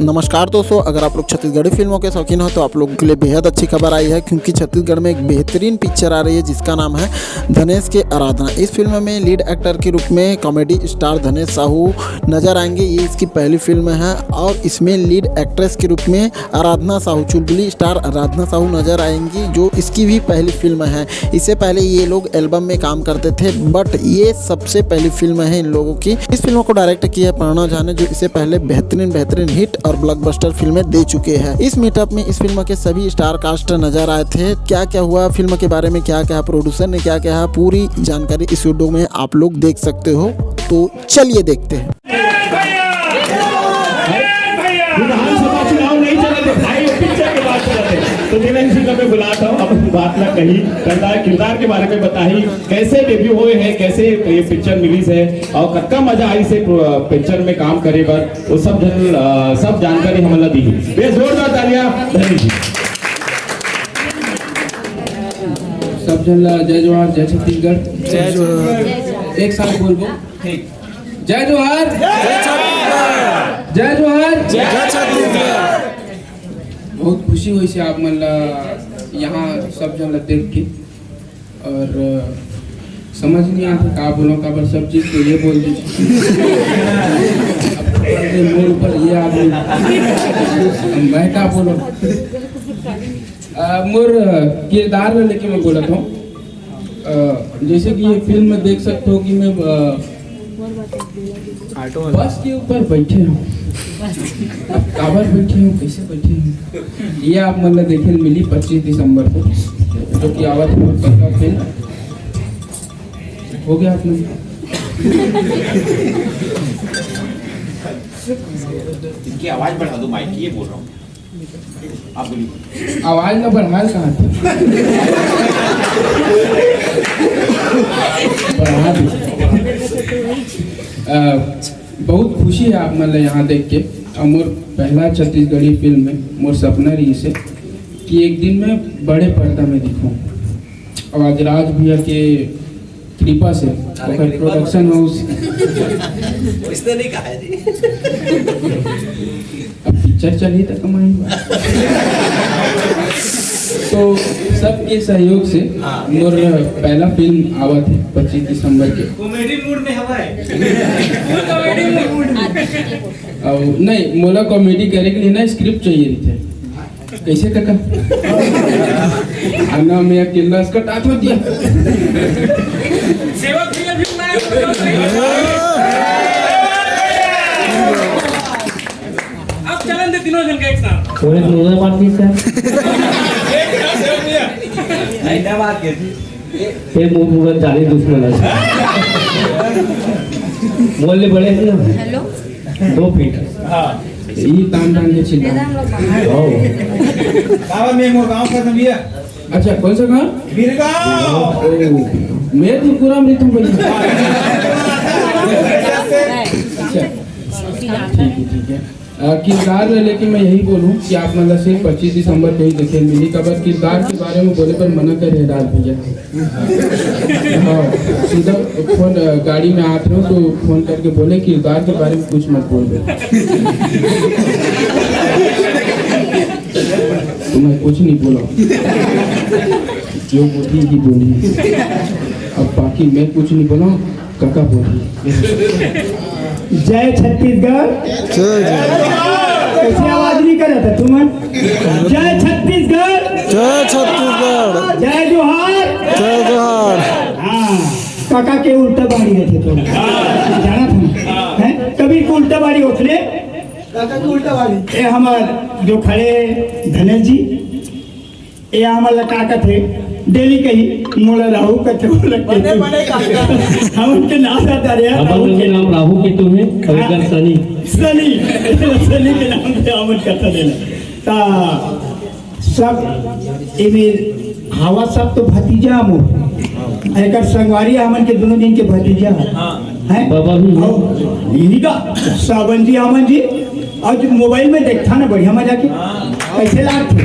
नमस्कार दोस्तों, अगर आप लोग छत्तीसगढ़ी फिल्मों के शौकीन हो तो आप लोगों के लिए बेहद अच्छी खबर आई है, क्योंकि छत्तीसगढ़ में एक बेहतरीन पिक्चर आ रही है जिसका नाम है धनेश के आराधना। इस फिल्म में लीड एक्टर के रूप में कॉमेडी स्टार धनेश साहू नजर आएंगे। ये इसकी पहली फिल्म है और इसमें लीड एक्ट्रेस के रूप में आराधना साहू, चुलबुली स्टार आराधना साहू नजर आएंगी, जो इसकी भी पहली फिल्म है। इससे पहले ये लोग एल्बम में काम करते थे, बट ये सबसे पहली फिल्म है इन लोगों की। इस फिल्म को डायरेक्ट किया है प्रणव झा ने, जो इससे पहले बेहतरीन हिट और ब्लॉकबस्टर फिल्में दे चुके हैं। इस मीटअप में इस फिल्म के सभी स्टार कास्ट नजर आए थे। क्या क्या हुआ फिल्म के बारे में, क्या क्या प्रोड्यूसर ने क्या क्या, पूरी जानकारी इस वीडियो में आप लोग देख सकते हो। तो चलिए देखते हैं। विधानसभा चुनाव नहीं चले भाई, पिक्चर के बाद चलते तो दिनेश जी को मैं बुलाता हूँ, अपनी बात ना कही किरदार के बारे में बताई, कैसे डेब्यू हुए हैं, कैसे ये पिक्चर रिलीज है और कितना मजा आई से पिक्चर में काम करे पर वो सब जानकारी हमला दी। जोरदार तालियां धनेश जी। सब जन जय जोहार, जय छत्तीसगढ़, जय जोहार। एक साथ बोलबो, जय जोहार, जय जोहार, जय छत्तीसगढ़। बहुत खुशी हुई से आप मन यहाँ सब जन देख के, और समझ नहीं आता का बोलो का, पर सब चीज तो ये बोल दीजिए मोर ऊपर ये आदमी मैं का बोलो। मोर किरदार लेके मैं बोला था, जैसे कि ये फिल्म में देख सकते हो कि मैं बस के ऊपर बैठे हूँ। अब काबर बैठे हूँ, कैसे बैठे हूँ, ये आप मतलब देखे मिली 25 दिसंबर को, जो कि आवत पहला फिल्म हो गया आपने। इनकी आवाज बढ़ा दो, माइक ये बोल रहा हूँ, आप बोलिए। आवाज ना बढ़ाए कहाँ था, बढ़ा दी। बहुत खुशी है आप मतलब यहाँ देख के। मोर पहला छत्तीसगढ़ी फिल्म में मोर सपना रही से कि एक दिन मैं बड़े पर्दा में दिखूं, और आज राज भैया के कृपा से प्रोडक्शन हाउस इसने नहीं कहा जी। अब पिक्चर चली तो कमाई तो सबके सहयोग से मोर पहला फिल्म आवत है 25 दिसंबर के। कॉमेडी मूड में हवा है। नहीं, मोला कॉमेडी करे के लिए ना स्क्रिप्ट चाहिए रही थे। कैसे काका आना में अकेला कटात हो दिया। सेवक भैया भी अब चलन दे तीनों जन का एक साथ थोड़े क्लोजर बात की सर। ऐसा बात कर ये मुंह पूरा जाने दुश्मन है। मोहल्ले बड़े हैं ना, हेलो 2 फीट। हां ये तान के चिल्ला। बाबा मैं मोर गांव का भैया। अच्छा, कौन सा गांव? बीरगांव। मैं तो पूरा मृत्यु भाई। ठीक है। किरदार लेके मैं यही बोलूँ कि आप मतलब सिर्फ 25 दिसंबर को ही देखे मिली खबर। किरदार के बारे में बोले पर मना करे राज भैया। हाँ, सीधा फोन गाड़ी में आते हो तो फोन करके बोले किरदार के बारे में कुछ मत बोल दे। तो मैं कुछ नहीं बोला, जो बोली ही बोली। अब बाकी मैं कुछ नहीं बोला, काका बोली। जय छत्तीसगढ़। कैसे आवाज नहीं कर रहा था तुम? जय छत्तीसगढ़, जय छत्तीसगढ़, जय जोहार, जय जोहार। हाँ, काका के उल्टा बाड़ी रहते तुम, जाना था हैं? कभी को उल्टा बाड़ी उठले, काका के उल्टा बाड़ी। ये हमारे जो खड़े धनेश जी, ये हमारा काका थे, डेली कही मोला राहु कथे हम उनके नाम आता रहे। अपन के नाम राहु के तुम है, और सनी सनी के नाम पे अमन कथा देना ता सब एमे हवा सब तो भतीजा हम एकर संगवारी हमन के दोनों दिन के भतीजा हैं। बाबा भी यही का सावन जी अमन जी, और जो मोबाइल में देखता ना बढ़िया मजा के कैसे लागते।